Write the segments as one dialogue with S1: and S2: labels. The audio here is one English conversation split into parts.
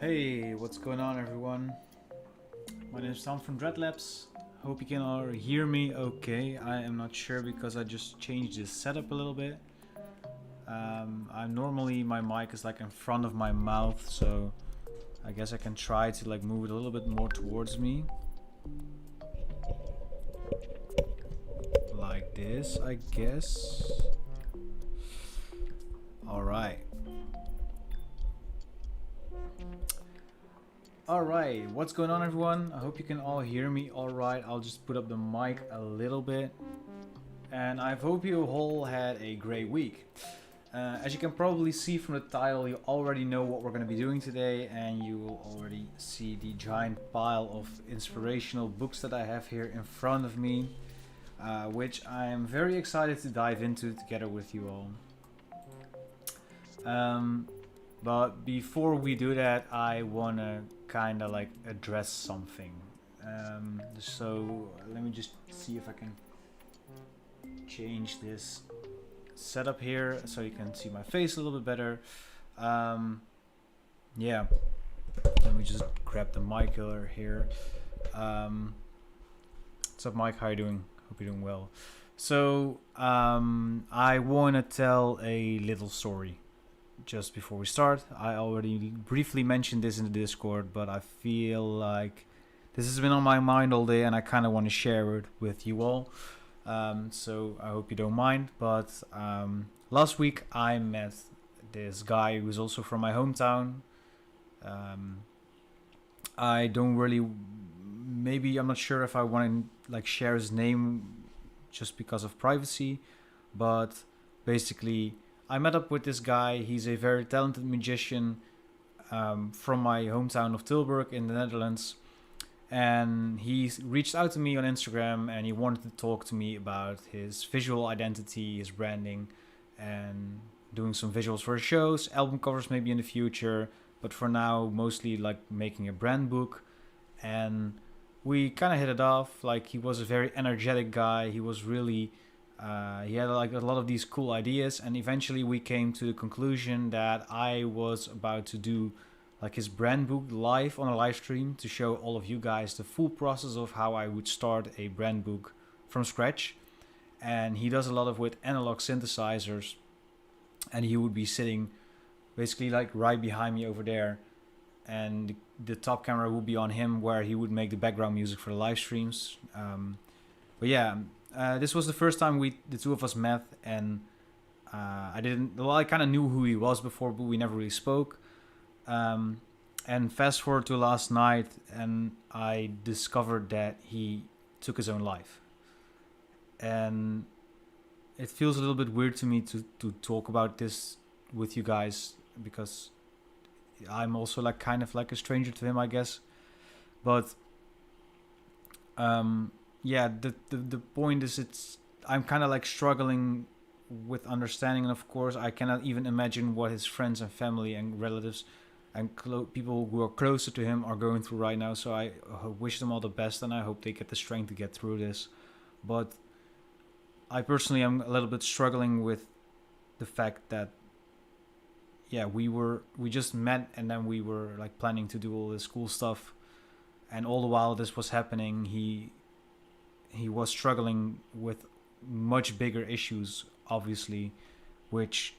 S1: Hey, what's going on everyone? My name is Tom from Dreadlabs. Hope you can all hear me okay. I am not sure because I just changed this setup a little bit. Normally my mic is like in front of my mouth, so I guess I can try to like move it a little bit more towards me. Like this, I guess. Alright. Alright, what's going on everyone? I hope you can all hear me alright. I'll just put up the mic a little bit. And I hope you all had a great week. As you can probably see from the title, you already know what we're going to be doing today, and you will already see the giant pile of inspirational books that I have here in front of me, which I am very excited to dive into together with you all. But before we do that, I want to kind of like address something. So let me just see if I can change this setup here so you can see my face a little bit better. Yeah, let me just grab the mic here. What's up, Mike? How you doing? Hope you're doing well. So I want to tell a little story just before we start. I already briefly mentioned this in the Discord, but I feel like this has been on my mind all day and I kind of want to share it with you all. So I hope you don't mind, but last week I met this guy who's also from my hometown. I don't really, maybe I'm not sure if I want to like share his name just because of privacy, but basically I met up with this guy. He's a very talented magician from my hometown of Tilburg in the Netherlands. And he reached out to me on Instagram and he wanted to talk to me about his visual identity, his branding, and doing some visuals for his shows, album covers maybe in the future, but for now mostly like making a brand book. And we kind of hit it off. Like, he was a very energetic guy. He was really he had like a lot of these cool ideas, and eventually we came to the conclusion that I was about to do like his brand book live on a live stream to show all of you guys the full process of how I would start a brand book from scratch. And he does a lot of with analog synthesizers, and he would be sitting basically like right behind me over there, and the top camera would be on him where he would make the background music for the live streams. But yeah, this was the first time the two of us met, and I kind of knew who he was before, but we never really spoke. And fast forward to last night, and I discovered that he took his own life. And it feels a little bit weird to me to talk about this with you guys, because I'm also like kind of like a stranger to him, I guess. But yeah, the point is, I'm kind of like struggling with understanding, and of course I cannot even imagine what his friends and family and relatives and people who are closer to him are going through right now. So I wish them all the best, and I hope they get the strength to get through this. But I personally am a little bit struggling with the fact that, yeah, we just met, and then we were like planning to do all this cool stuff, and all the while this was happening, he was struggling with much bigger issues, obviously, which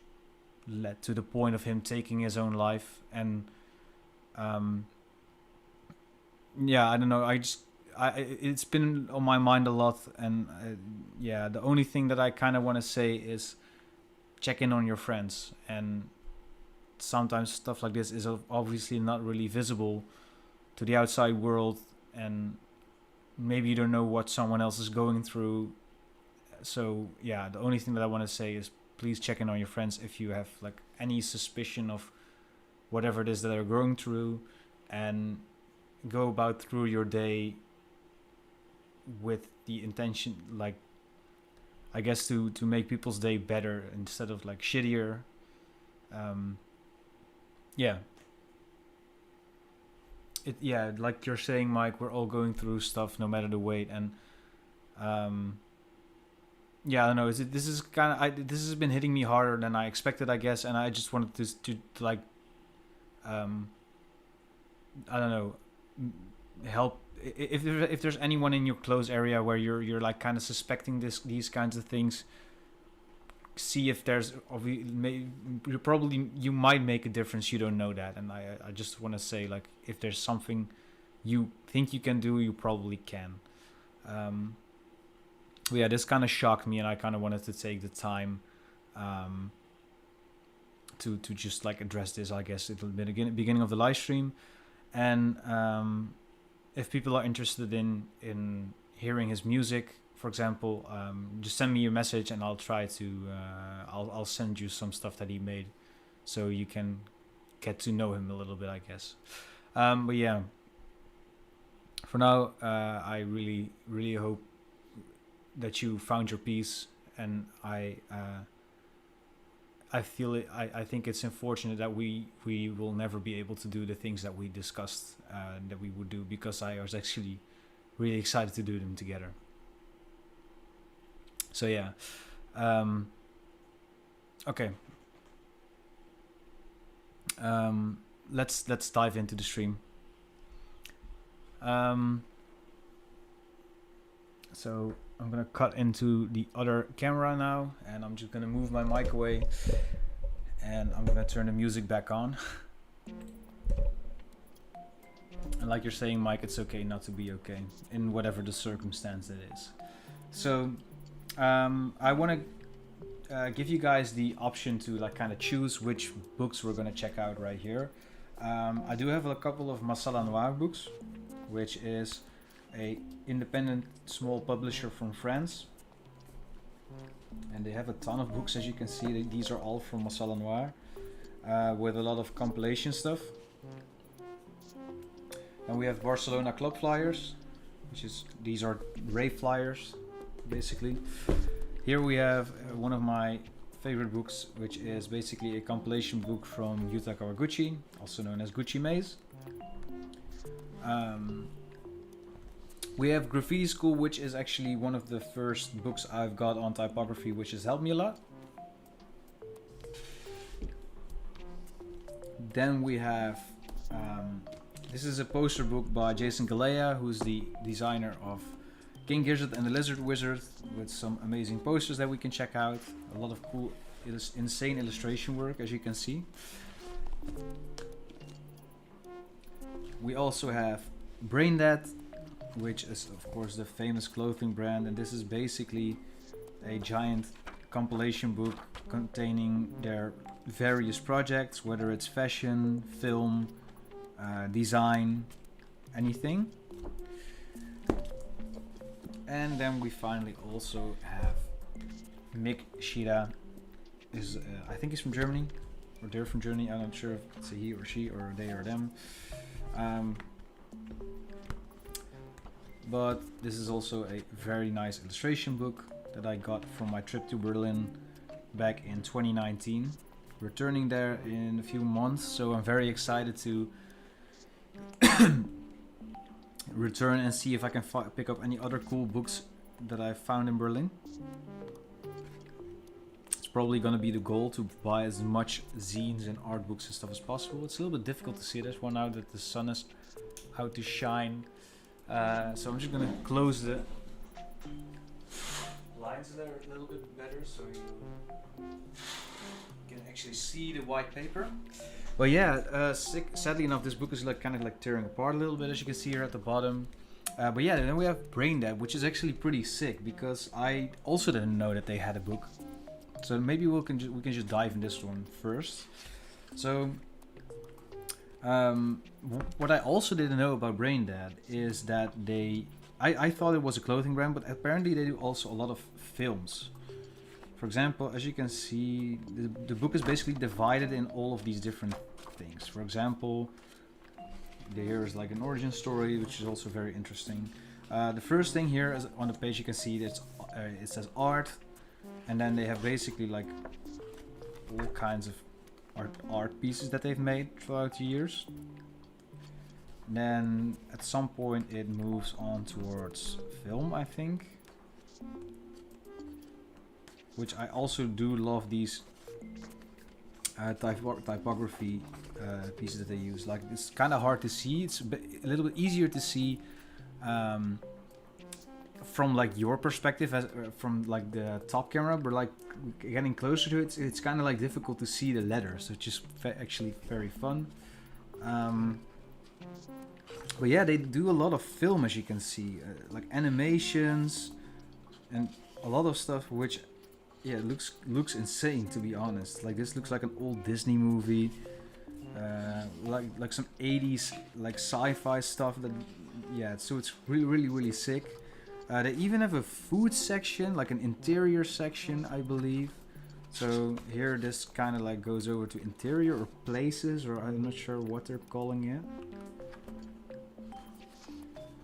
S1: led to the point of him taking his own life. And yeah, I don't know, it's been on my mind a lot. And yeah, the only thing that I kind of want to say is check in on your friends. And sometimes stuff like this is obviously not really visible to the outside world, and maybe you don't know what someone else is going through. So yeah, the only thing that I want to say is please check in on your friends if you have like any suspicion of whatever it is that they're going through, and go about through your day with the intention, like, I guess, to make people's day better instead of like shittier. Yeah. Yeah, like you're saying, Mike, we're all going through stuff no matter the weight. And yeah, I don't know. This is kind of, this has been hitting me harder than I expected, I guess, and I just wanted to like I don't know, help if there's anyone in your close area where you're like kind of suspecting these kinds of things. See if there's, you might make a difference, you don't know that. And I just want to say, like, if there's something you think you can do, you probably can. But yeah, this kind of shocked me, and I kind of wanted to take the time to just like address this, I guess, at the beginning of the live stream. And if people are interested in hearing his music, for example, just send me a message and I'll try to I'll send you some stuff that he made, so you can get to know him a little bit, I guess. But yeah, for now, I really hope that you found your peace, and I feel it. I think it's unfortunate that we will never be able to do the things that we discussed that we would do, because I was actually really excited to do them together. So yeah, okay. Let's dive into the stream. So I'm gonna cut into the other camera now, and I'm just gonna move my mic away, and I'm gonna turn the music back on. And like you're saying, Mike, it's okay not to be okay in whatever the circumstance it is. So I want to give you guys the option to like kind of choose which books we're gonna check out right here. I do have a couple of Masala Noir books, which is a independent small publisher from France, and they have a ton of books. As you can see, these are all from Masala Noir, with a lot of compilation stuff. And we have Barcelona Club Flyers, these are rave flyers basically. Here we have one of my favorite books, which is basically a compilation book from Yuta Kawaguchi, also known as Gucci Maze. We have Graffiti School, which is actually one of the first books I've got on typography, which has helped me a lot. Then we have, this is a poster book by Jason Galea, who's the designer of King Gizzard and the Lizard Wizard, with some amazing posters that we can check out. A lot of cool, insane illustration work, as you can see. We also have Braindead, which is of course the famous clothing brand, and this is basically a giant compilation book containing their various projects, whether it's fashion, film, design, anything. And then we finally also have Mick Shira. I think he's from Germany, or they're from Germany. I'm not sure if it's a he or she, or they or them. But this is also a very nice illustration book that I got from my trip to Berlin back in 2019. Returning there in a few months, so I'm very excited to return and see if I can pick up any other cool books that I found in Berlin. It's probably gonna be the goal to buy as much zines and art books and stuff as possible. It's a little bit difficult to see this one now that the sun is out to shine. So I'm just gonna close the lines there a little bit better so you can actually see the white paper. But yeah, sadly enough, this book is like kind of like tearing apart a little bit, as you can see here at the bottom. But yeah, then we have Braindead, which is actually pretty sick, because I also didn't know that they had a book. So maybe we can just dive in this one first. So what I also didn't know about Braindead is that I thought it was a clothing brand, but apparently they do also a lot of films. For example, as you can see, the book is basically divided in all of these different things. For example, there is like an origin story, which is also very interesting. The first thing here is on the page, you can see that it says art, and then they have basically like all kinds of art pieces that they've made throughout the years. Then at some point it moves on towards film, I think. Which I also do love these typography pieces that they use. Like it's kind of hard to see. It's a little bit easier to see from like your perspective as from like the top camera, but like getting closer to it, it's kind of like difficult to see the letters, which is actually very fun. But yeah, they do a lot of film, as you can see, like animations and a lot of stuff, which yeah, looks insane, to be honest. Like this looks like an old Disney movie, like some 80s like sci-fi stuff. That yeah, so it's really sick. They even have a food section, like an interior section, I believe. So here this kind of like goes over to interior or places, or I'm not sure what they're calling it.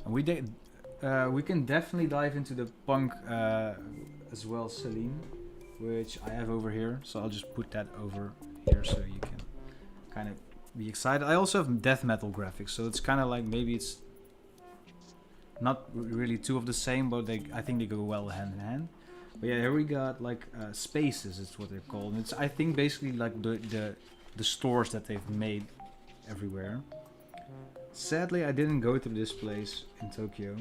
S1: And we can definitely dive into the punk as well, Celine, which I have over here. So I'll just put that over here so you can kind of be excited. I also have death metal graphics, so it's kind of like maybe it's not really two of the same, but I think they go well hand in hand. But yeah, here we got like spaces, is what they're called. And it's I think basically like the stores that they've made everywhere. Sadly, I didn't go to this place in Tokyo.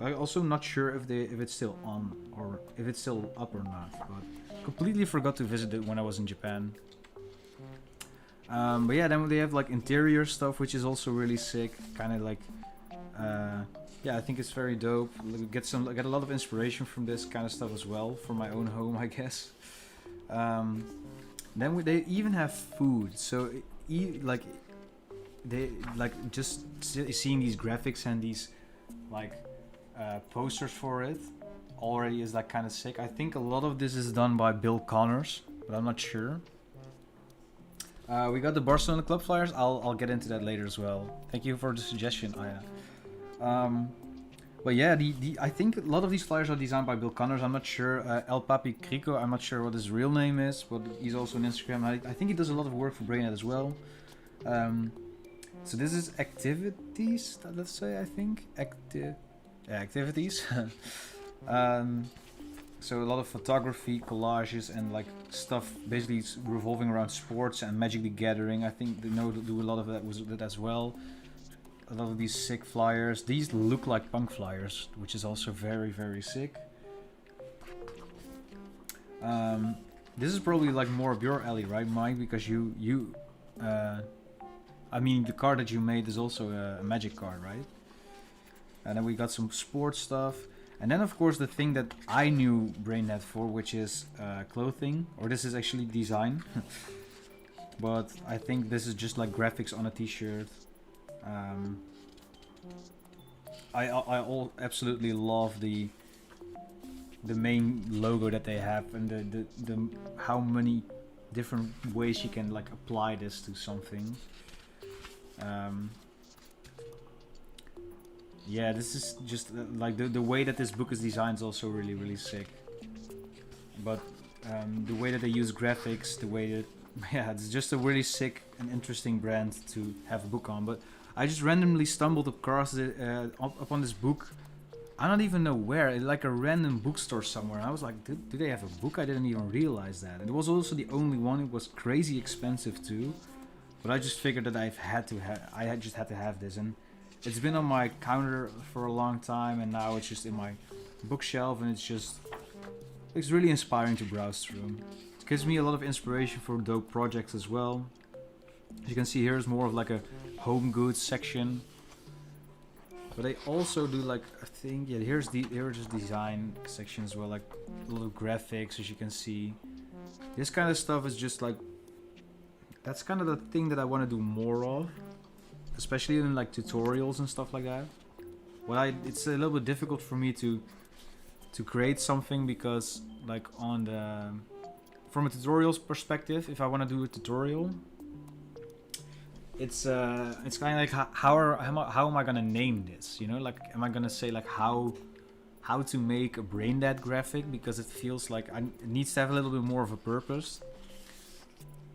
S1: I'm also not sure if it's still on or if it's still up or not. But completely forgot to visit it when I was in Japan. But yeah, then they have like interior stuff, which is also really sick. Kind of like, yeah, I think it's very dope. Get a lot of inspiration from this kind of stuff as well for my own home, I guess. Then they even have food. So like. They like just seeing these graphics and these like posters for it already is like kind of sick. I think a lot of this is done by Bill Connors, but I'm not sure. We got the Barcelona club flyers. I'll get into that later as well. Thank you for the suggestion, Aya. But yeah, I think a lot of these flyers are designed by Bill Connors. I'm not sure. El Papi Crico, I'm not sure what his real name is, but he's also on Instagram. I think he does a lot of work for Brainnet as well. So this is activities, let's say, I think. Activities. So a lot of photography, collages, and like stuff basically revolving around sports and Magic the Gathering. I think they do a lot of that with it as well. A lot of these sick flyers. These look like punk flyers, which is also very sick. This is probably like more of your alley, right, Mike? Because I mean, the card that you made is also a Magic card, right? And then we got some sports stuff. And then, of course, the thing that I knew Brainnet for, which is clothing. Or this is actually design. But I think this is just like graphics on a t-shirt. I absolutely love the main logo that they have. And the how many different ways you can like apply this to something. Yeah, this is just like the way that this book is designed is also really sick. But the way that they use graphics, the way that yeah, it's just a really sick and interesting brand to have a book on. But I just randomly stumbled across it upon this book. I don't even know where, like a random bookstore somewhere. And I was like, do they have a book? I didn't even realize that. And it was also the only one. It was crazy expensive too. But I just figured that I just had to have this, and it's been on my counter for a long time, and now it's just in my bookshelf, and it's really inspiring to browse through. It gives me a lot of inspiration for dope projects as well. As you can see, here's more of like a home goods section, but they also do like I think here's just design section as well, like a lot of graphics. As you can see, this kind of stuff is just like. That's kind of the thing that I want to do more of, especially in like tutorials and stuff like that. It's a little bit difficult for me to create something because like from a tutorials perspective, if I want to do a tutorial, it's kind of like how am I gonna name this? You know, like am I gonna say like how to make a Brainnet graphic, because it feels like it needs to have a little bit more of a purpose.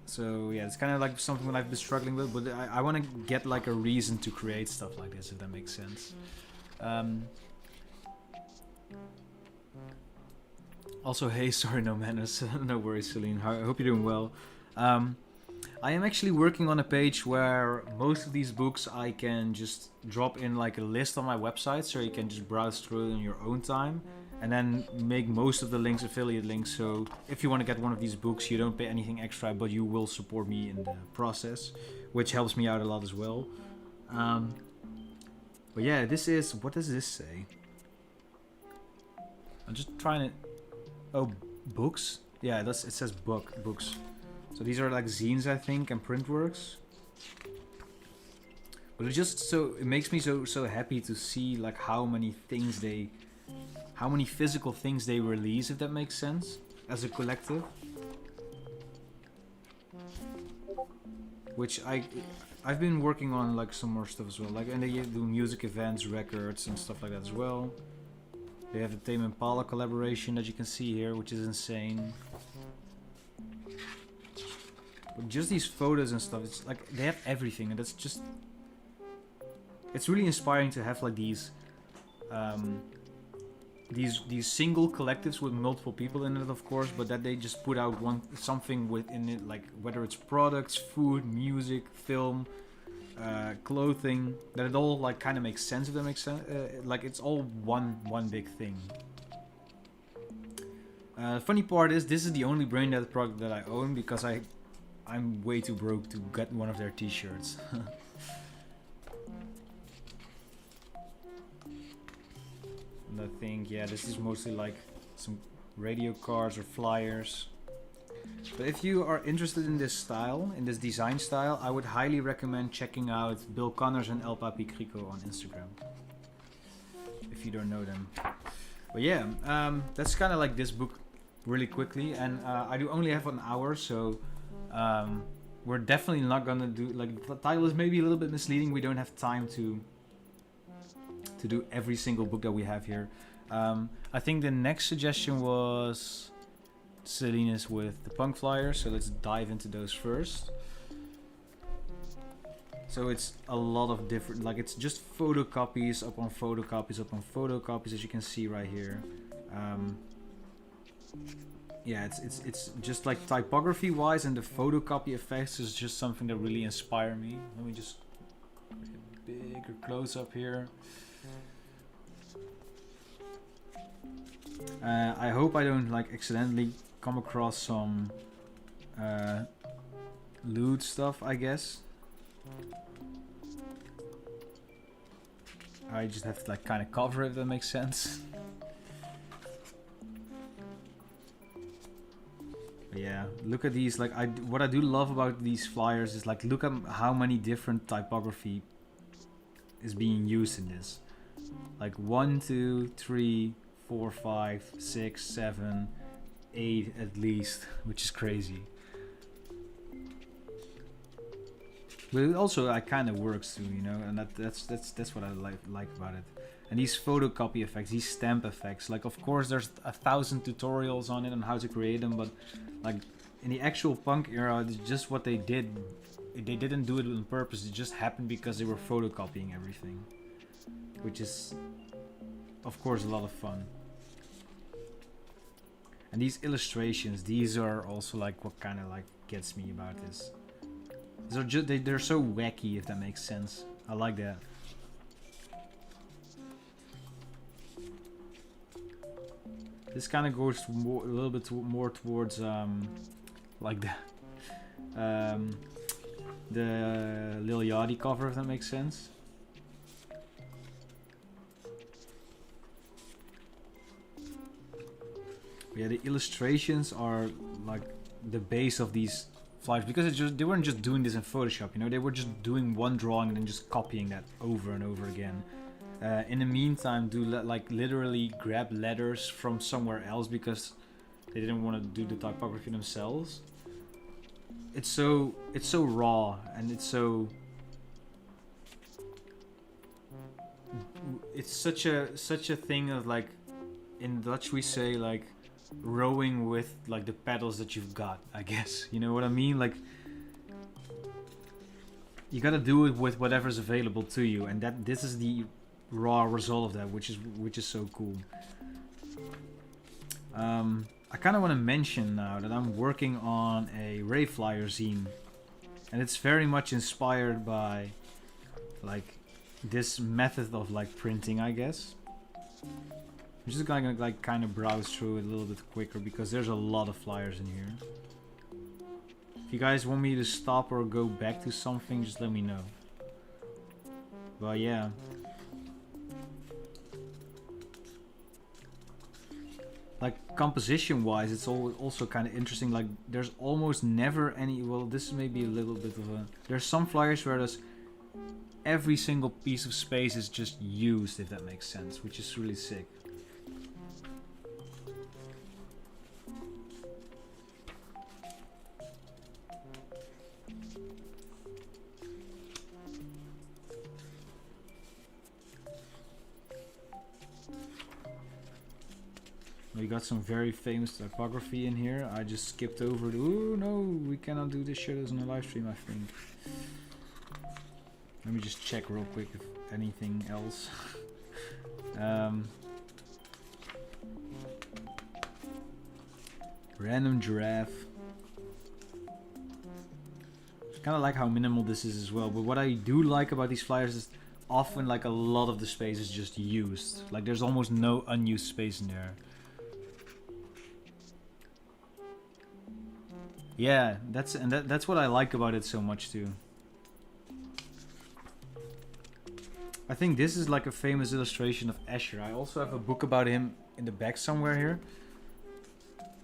S1: So yeah, it's kind of like something that I've been struggling with, but I want to get like a reason to create stuff like this, if that makes sense. Also, hey, sorry, no manners. No worries, Celine. I hope you're doing well. I am actually working on a page where most of these books I can just drop in like a list on my website, so you can just browse through it in your own time, and then make most of the links affiliate links. So if you want to get one of these books, you don't pay anything extra, but you will support me in the process, which helps me out a lot as well. But yeah, this is, what does this say? I'm just trying to, oh, books? Yeah, it says books. So these are like zines, I think, and print works. But it makes me so happy to see like how many physical things they release, if that makes sense, as a collective. Which I've been working on like some more stuff as well, like, and they do music events, records, and stuff like that as well. They have the Tame Impala collaboration that you can see here, which is insane. But just these photos and stuff, it's like they have everything, and that's just, it's really inspiring to have like these single collectives with multiple people in it, of course, but that they just put out something within it, like whether it's products, food, music, film, clothing, that it all like kind of makes sense, if that makes sense. Like it's all one big thing. Funny part is, this is the only Brain Dead product that I own, because I'm way too broke to get one of their t-shirts. And I think, yeah, this is mostly like some radio cards or flyers. But if you are interested in this style, in this design style, I would highly recommend checking out Bill Connors and El Papi Crico on Instagram, if you don't know them. But yeah, that's kind of like this book really quickly, and I do only have an hour, so we're definitely not gonna do, like, the title is maybe a little bit misleading. We don't have time to do every single book that we have here. I think the next suggestion was Selena's with the punk flyers, so let's dive into those first. So it's a lot of different, like, it's just photocopies upon photocopies upon photocopies, as you can see right here. Yeah, it's just like typography wise, and the photocopy effects is just something that really inspire me. Let me just get a bigger close up here. I hope I don't like accidentally come across some lewd stuff, I guess. I just have to like kind of cover it, if that makes sense. But yeah, look at these. Like, what I do love about these flyers is like, look at how many different typography is being used in this. Like 1, 2, 3, 4, 5, 6, 7, 8 at least, which is crazy. But it also kind of works too, you know, and that's what I like about it. And these photocopy effects, these stamp effects, like, of course there's 1,000 tutorials on it on how to create them, but like in the actual punk era, it's just what they did. They didn't do it on purpose. It just happened because they were photocopying everything, which is of course a lot of fun. And these illustrations, these are also like what kind of like gets me about this. They're so wacky, if that makes sense. I like that. This kind of goes a little bit more towards like the Lil Yachty cover, if that makes sense. Yeah, the illustrations are like the base of these flyers, because they weren't just doing this in Photoshop, you know, they were just doing one drawing and then just copying that over and over again. In the meantime, like literally grab letters from somewhere else because they didn't want to do the typography themselves. It's so raw, and it's such a thing of, like, in Dutch we say, like, rowing with like the paddles that you've got, I guess. You know what I mean? Like, you gotta do it with whatever's available to you, and this is the raw result of that, which is so cool. I kind of want to mention now that I'm working on a Ray Flyer zine And it's very much inspired by like this method of like printing, I guess. I'm just gonna like kind of browse through it a little bit quicker because there's a lot of flyers in here. If you guys want me to stop or go back to something, just let me know. But yeah. Like composition wise, it's also kind of interesting. Like there's almost never any, well, this is maybe a little bit of a, there's some flyers where there's every single piece of space is just used, if that makes sense, which is really sick. We got some very famous typography in here. I just skipped over the, oh no, we cannot do this shit as on a live stream, I think. Let me just check real quick if anything else. Random giraffe. Kind of like how minimal this is as well, but what I do like about these flyers is often like a lot of the space is just used. Like there's almost no unused space in there. Yeah, that's what I like about it so much too. I think this is like a famous illustration of Escher. I also have a book about him in the back somewhere here.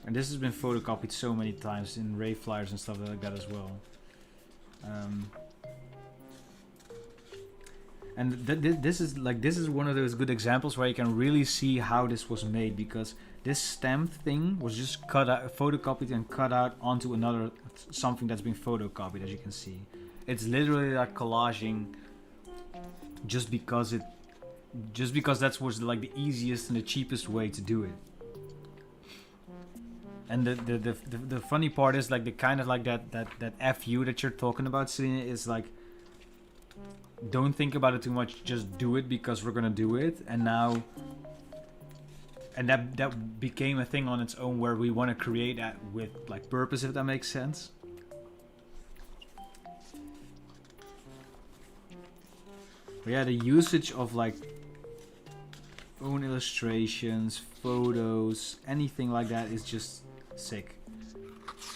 S1: And this has been photocopied so many times in rave flyers and stuff like that as well. And this is one of those good examples where you can really see how this was made, because this stamp thing was just cut out, photocopied and cut out onto another something that's been photocopied, as you can see. It's literally like collaging just because that was like the easiest and the cheapest way to do it. And the funny part is like the kind of like that FU that you're talking about, Selena, is like, don't think about it too much, just do it because we're gonna do it. And now, and that became a thing on its own where we want to create that with like purpose, if that makes sense. But yeah, the usage of like own illustrations, photos, anything like that is just sick.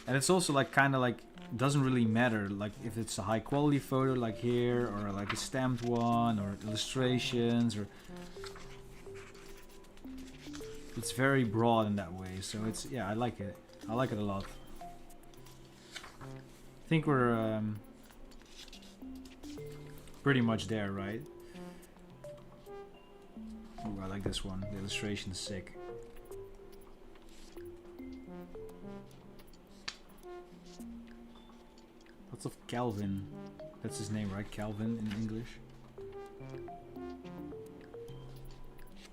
S1: And it's also like kind of like, doesn't really matter like if it's a high quality photo like here, or like a stamped one, or illustrations, or it's very broad in that way. So it's, yeah, I like it a lot. I think we're pretty much there, right? Oh, I like this one. The illustration is sick. Lots of Calvin. That's his name, right? Calvin in English.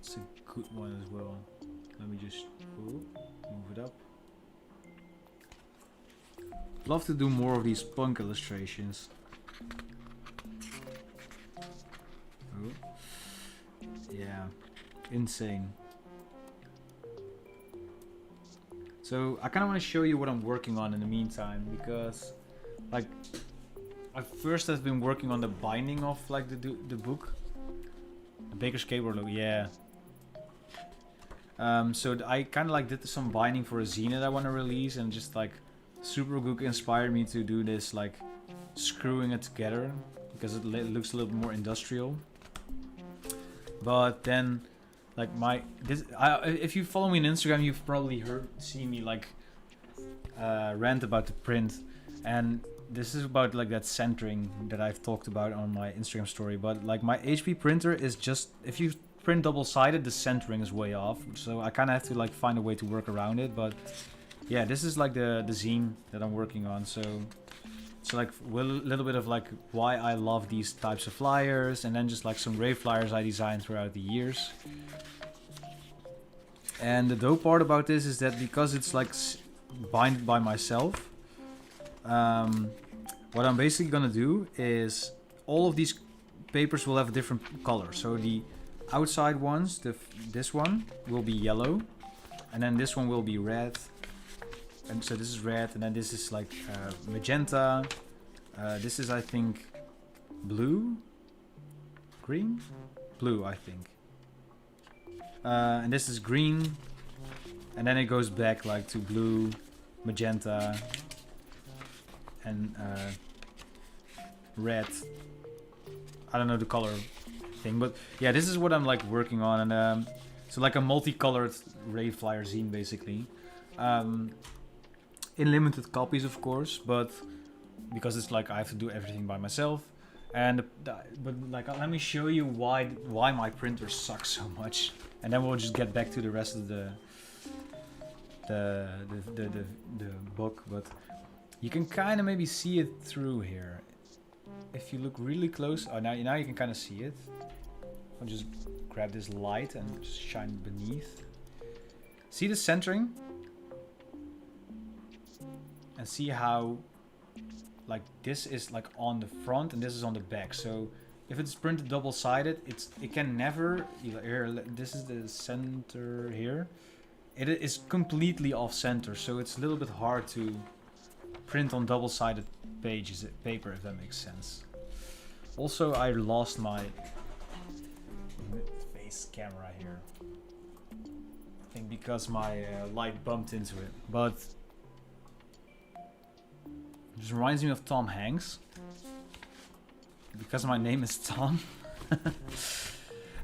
S1: It's a good one as well. Let me just move it up. Love to do more of these punk illustrations. Oh. Yeah, insane. So I kind of want to show you what I'm working on in the meantime, because like I first have been working on the binding of like the book, the Baker's Skateboard logo. Yeah. So I kind of like did some binding for a zine that I want to release, and just like Supergook inspired me to do this, like screwing it together, because it looks a little bit more industrial. But then, like if you follow me on Instagram, you've probably seen me like rant about the print, and this is about like that centering that I've talked about on my Instagram story. But like my HP printer is just, if you print double-sided, the centering is way off, so I kind of have to like find a way to work around it. But yeah, this is like the zine that I'm working on. So like a little bit of like why I love these types of flyers, and then just like some rave flyers I designed throughout the years. And the dope part about this is that because it's like bind by myself, what I'm basically gonna do is all of these papers will have a different color. So the outside ones, this one will be yellow, and then this one will be red, and so this is red, and then this is like magenta, This is, I think, blue, green, blue, I think. And this is green, and then it goes back like to blue, magenta, and red. I don't know the color thing, but yeah, this is what I'm like working on, and so like a multicolored raid flyer zine basically, in limited copies of course, but because it's like I have to do everything by myself, and but like let me show you why my printer sucks so much, and then we'll just get back to the rest of the book. But you can kind of maybe see it through here if you look really close. Oh, now you can kind of see it. I'll just grab this light and just shine beneath. See the centering? And see how like this is like on the front and this is on the back. So if it's printed double-sided, it can never here. This is the center here. It is completely off center, so it's a little bit hard to print on double-sided paper, if that makes sense. Also, I lost my face camera here. I think because my light bumped into it, but it just reminds me of Tom Hanks because my name is Tom.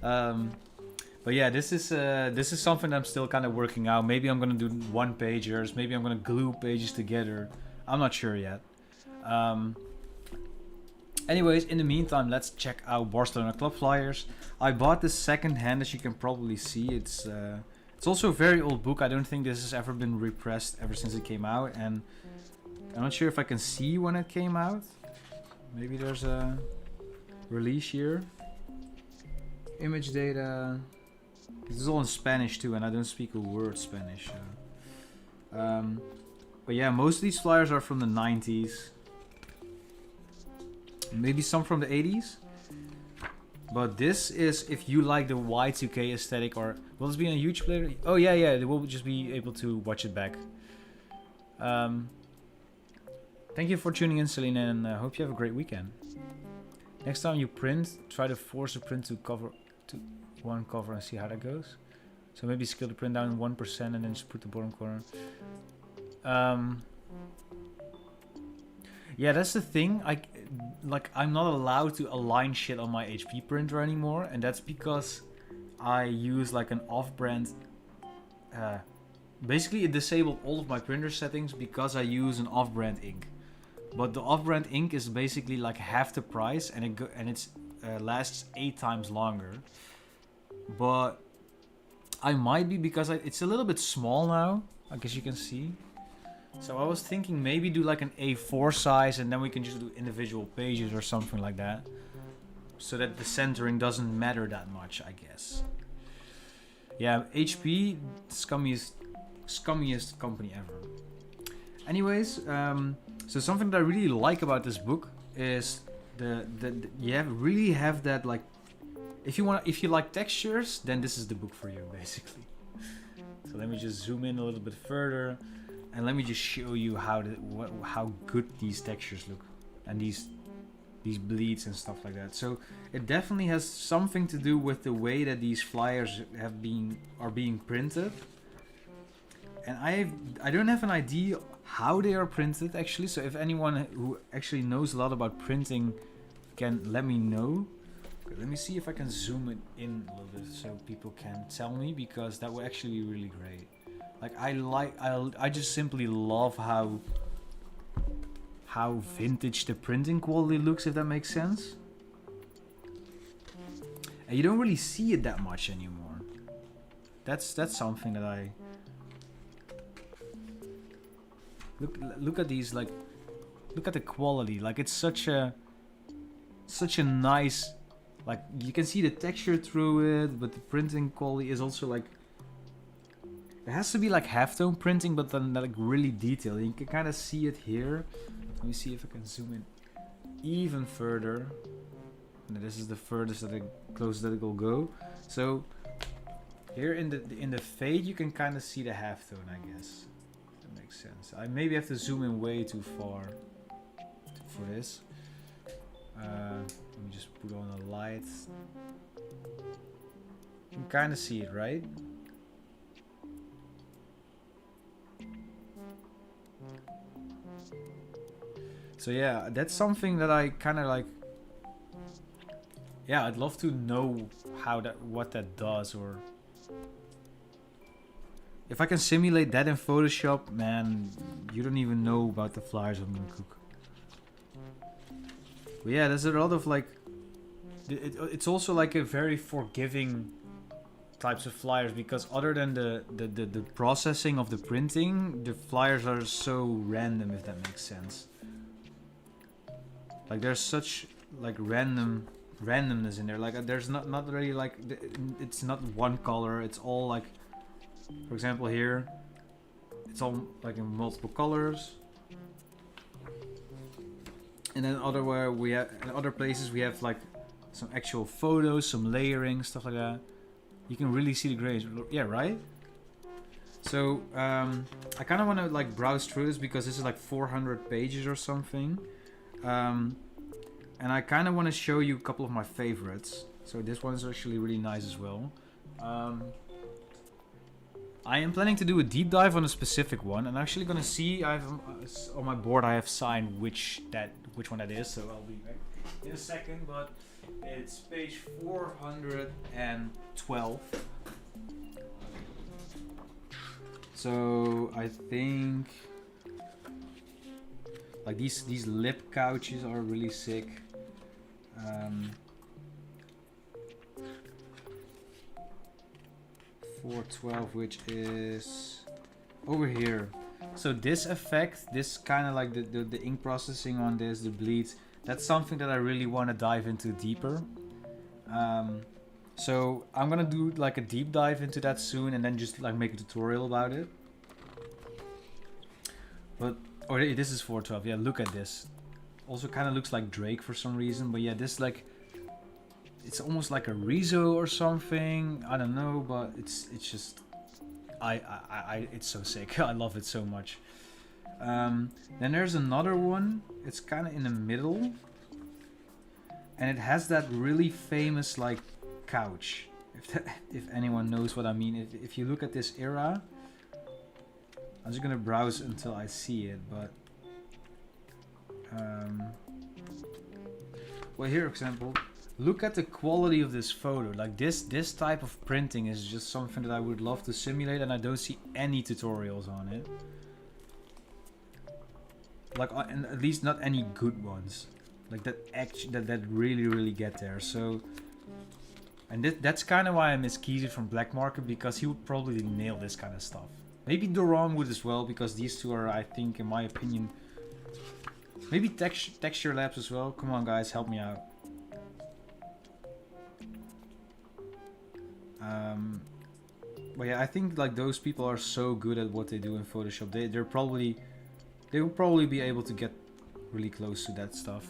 S1: But yeah, this is something I'm still kind of working out. Maybe I'm gonna do one pagers. Maybe I'm gonna glue pages together. I'm not sure yet. Anyways, in the meantime, let's check out Barcelona Club flyers. I bought this second hand, as you can probably see. It's also a very old book. I don't think this has ever been repressed ever since it came out, and I'm not sure if I can see when it came out. Maybe there's a release year. Image data. This is all in Spanish too, and I don't speak a word Spanish. But yeah, most of these flyers are from the 90s. Maybe some from the 80s. But this is if you like the Y2K aesthetic, or will this be on a huge player? Oh yeah, they will just be able to watch it back. Thank you for tuning in, Selena, and I hope you have a great weekend. Next time you print, try to force the print to cover to one cover and see how that goes. So maybe scale the print down 1% and then just put the bottom corner. Yeah, that's the thing. I'm not allowed to align shit on my HP printer anymore, and that's because I use like an off-brand. Basically, it disabled all of my printer settings because I use an off-brand ink. But the off-brand ink is basically like half the price, and it lasts 8 times longer. But I might be, because it's a little bit small now, I guess you can see. So I was thinking maybe do like an A4 size, and then we can just do individual pages or something like that, so that the centering doesn't matter that much, I guess. Yeah, HP, scummiest company ever. Anyways, so something that I really like about this book is you really have that, like, if you like textures, then this is the book for you, basically. So let me just zoom in a little bit further, and let me just show you how good these textures look, and these bleeds and stuff like that. So it definitely has something to do with the way that these flyers are being printed. And I don't have an idea how they are printed actually. So if anyone who actually knows a lot about printing can let me know. Okay, let me see if I can zoom it in a little bit so people can tell me, because that would actually be really great. Like I just simply love how vintage the printing quality looks, if that makes sense. And you don't really see it that much anymore. That's something that I look at these, like, look at the quality. Like, it's such a nice, like, you can see the texture through it, but the printing quality is also like, it has to be like halftone printing, but then like really detailed. You can kind of see it here. Let me see if I can zoom in even further. And this is the furthest closest that it will go. So here in the fade, you can kind of see the halftone, I guess. That makes sense. I maybe have to zoom in way too for this. Let me just put on a light. You can kind of see it, right? So yeah, that's something that I kind of like. Yeah, I'd love to know what that does, or if I can simulate that in Photoshop, man, you don't even know about the flyers I'm gonna cook. But yeah, there's a lot of like, it's also like a very forgiving types of flyers, because other than the processing of the printing, the flyers are so random, if that makes sense. Like there's such like randomness in there. Like there's not really like, it's not one color. It's all like, for example here, it's all like in multiple colors. And then in other places we have like some actual photos, some layering, stuff like that. You can really see the grays. Yeah, right? So I kind of want to like browse through this, because this is like 400 pages or something. And I kind of want to show you a couple of my favorites. So this one is actually really nice as well. I am planning to do a deep dive on a specific one. I'm actually going to see, I have on my board I have signed which one that is. So I'll be back in a second, but it's page 412. So I think like these lip couches are really sick. 412, which is over here. So this effect, this kind of like the ink processing on this, the bleeds, that's something that I really want to dive into deeper. So I'm gonna do like a deep dive into that soon, and then just like make a tutorial about it. But this is 412. Yeah, look at this. Also kind of looks like Drake for some reason, but yeah, this like, it's almost like a Rizzo or something. I don't know, but it's just it's so sick. I love it so much. Then there's another one. It's kind of in the middle, and it has that really famous like couch. If anyone knows what I mean. If you look at this era, I'm just gonna browse until I see it, but well, here for example, look at the quality of this photo. Like this type of printing is just something that I would love to simulate, and I don't see any tutorials on it. Like, and at least not any good ones. Like that really get there. So, and that's kind of why I miss Keezy from Black Market, because he would probably nail this kind of stuff. Maybe Doron would as well, because these two are, I think, in my opinion, maybe Texture Labs as well. Come on, guys, help me out. But yeah, I think like those people are so good at what they do in Photoshop. They will probably be able to get really close to that stuff.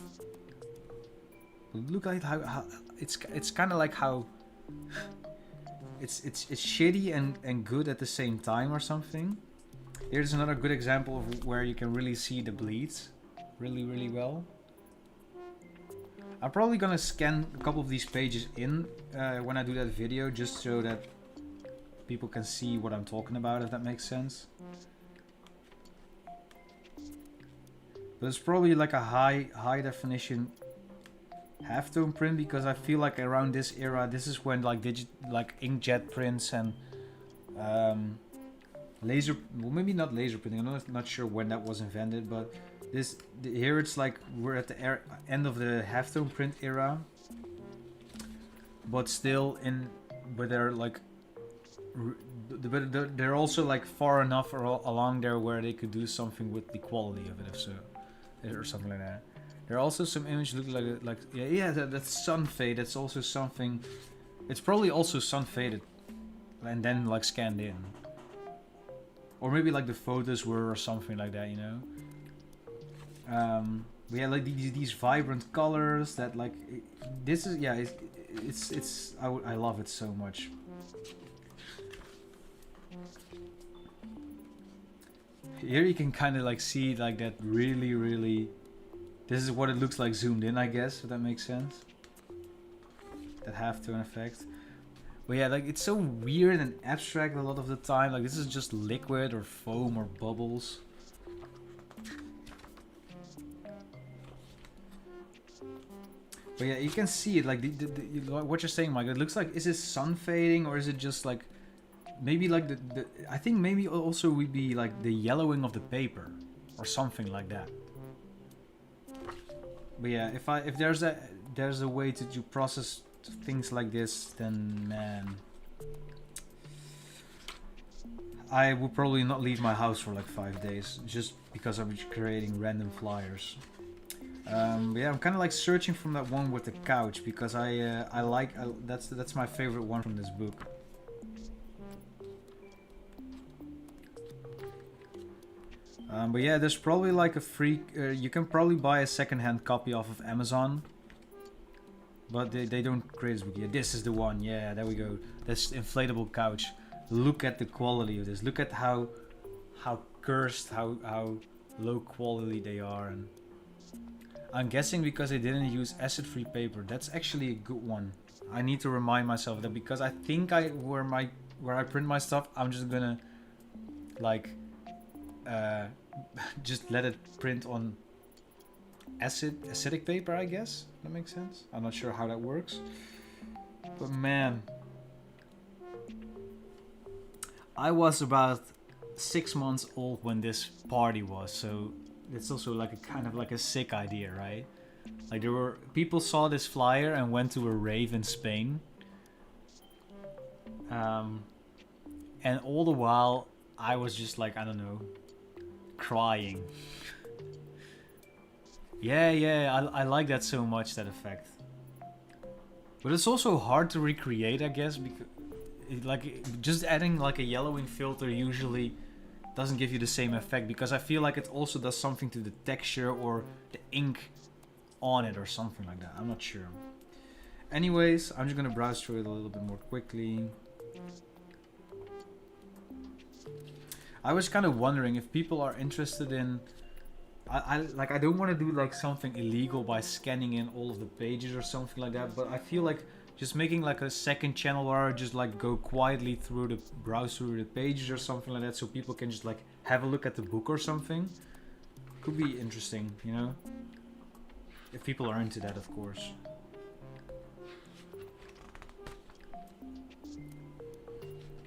S1: But look at how it's kind of like how it's shitty and good at the same time or something. Here's another good example of where you can really see the bleeds really well. I'm probably gonna scan a couple of these pages in when I do that video, just so that people can see what I'm talking about, if that makes sense. But it's probably like a high definition halftone print, because I feel like around this era, this is when like inkjet prints and laser, well, maybe not laser printing, I'm not sure when that was invented, but here it's like we're at the end of the halftone print era, but still but they're like they're also like far enough along there where they could do something with the quality of it, or something like that. There are also some images look like yeah, that's sun fade. That's also something. It's probably also sun faded, and then like scanned in, or maybe like the photos were or something like that, you know. We have like these vibrant colors that like this is, yeah, it's I love it so much. Here you can kind of like see like that really This is what it looks like zoomed in, I guess, if that makes sense. That half-tone effect. But yeah, like it's so weird and abstract a lot of the time. Like this is just liquid or foam or bubbles. But yeah, you can see it, like what you're saying, Mike. It looks like, is this sun fading or is it just like, maybe like I think maybe also would be like the yellowing of the paper or something like that. But yeah, if there's a way to process things like this, then man, I would probably not leave my house for like 5 days just because I'm just creating random flyers. But yeah, I'm kind of like searching from that one with the couch because I like that's my favorite one from this book. But yeah, there's probably like a free. You can probably buy a second-hand copy off of Amazon. But they don't create this book. Yeah, this is the one. Yeah, there we go. This inflatable couch. Look at the quality of this. Look at how cursed, how low quality they are. And I'm guessing because they didn't use acid-free paper. That's actually a good one. I need to remind myself of that because I think where I print my stuff, I'm just gonna like just let it print on acidic paper, I guess. That makes sense. I'm not sure how that works, but man, I was about 6 months old when this party was, so it's also like a kind of like a sick idea, right? Like there were people saw this flyer and went to a rave in Spain, and all the while I was just like, I don't know, crying. Yeah, I like that so much, that effect. But it's also hard to recreate, I guess, because just adding like a yellowing filter usually doesn't give you the same effect, because I feel like it also does something to the texture or the ink on it or something like that. I'm not sure. Anyways, I'm just gonna browse through it a little bit more quickly. I was kind of wondering if people are interested in I don't want to do like something illegal by scanning in all of the pages or something like that, but I feel like just making like a second channel where I just like go quietly through the browse through the pages or something like that, so people can just like have a look at the book or something. Could be interesting, you know, if people are into that, of course.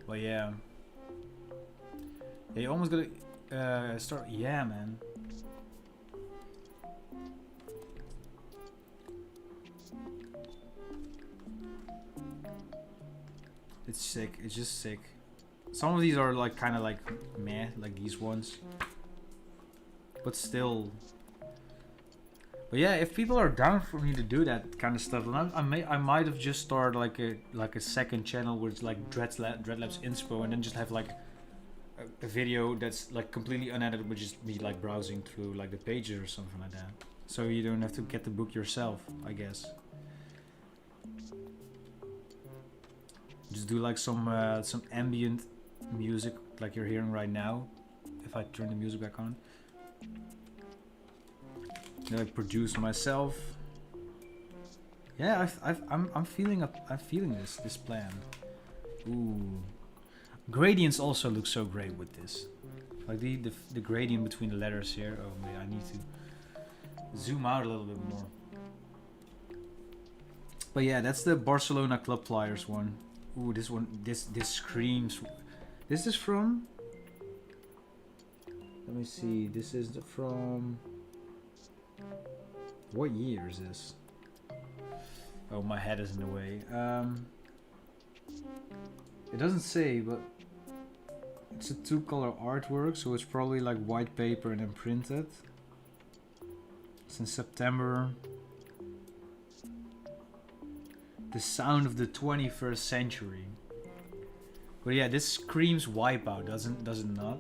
S1: But yeah, you almost gotta start. Yeah, man. It's sick. It's just sick. Some of these are like kind of like meh, like these ones. But still. But yeah, if people are down for me to do that kind of stuff, then I might have just started like a second channel where it's like Dreadlabs Inspo, and then just have like a video that's like completely unedited, but just me like browsing through like the pages or something like that. So you don't have to get the book yourself, I guess. Just do like some ambient music like you're hearing right now. If I turn the music back on, then I produce myself. Yeah, I'm feeling this plan. Ooh, gradients also look so great with this. Like the gradient between the letters here. Oh man, I need to zoom out a little bit more. But yeah, that's the Barcelona Club Flyers one. Ooh, this one, this screams. This is from. Let me see. This is from. What year is this? Oh, my head is in the way. It doesn't say, but it's a 2-color artwork, so it's probably like white paper and then printed. It's in September. The sound of the 21st century. But yeah, this screams Wipeout, does it not?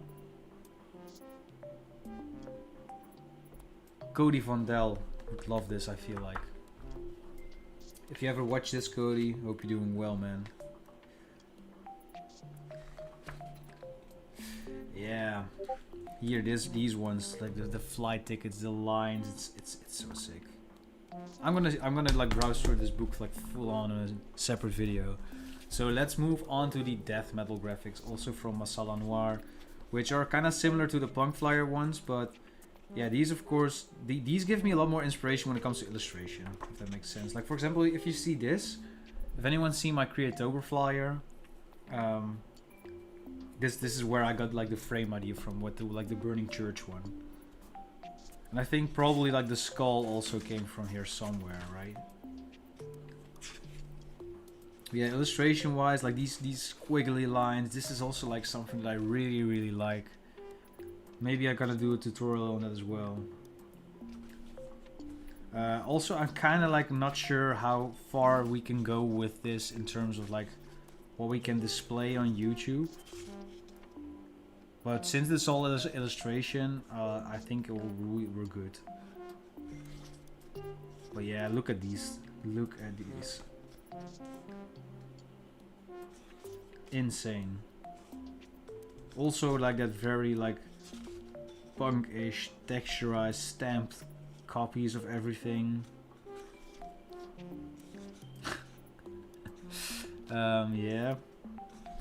S1: Cody Vondel would love this, I feel like. If you ever watch this, Cody, hope you're doing well, man. Yeah. Here, these ones, like the flight tickets, the lines, it's so sick. I'm gonna like browse through this book like full on a separate video. So let's move on to the death metal graphics, also from Masala Noir, which are kind of similar to the Punk Flyer ones, but yeah, these of course, these give me a lot more inspiration when it comes to illustration, if that makes sense. Like for example, if you see this, if anyone's seen my Creatober flyer, this is where I got like the frame idea from, what the like the Burning Church one. And I think probably like the skull also came from here somewhere, right? Yeah, illustration wise, like these squiggly lines, this is also like something that I really like. Maybe I gotta do a tutorial on that as well. Also, I'm kind of like not sure how far we can go with this in terms of like what we can display on YouTube. But since this all is illustration, I think we're good. But yeah, look at these. Look at these. Insane. Also like that very like punk-ish, texturized, stamped copies of everything. Yeah.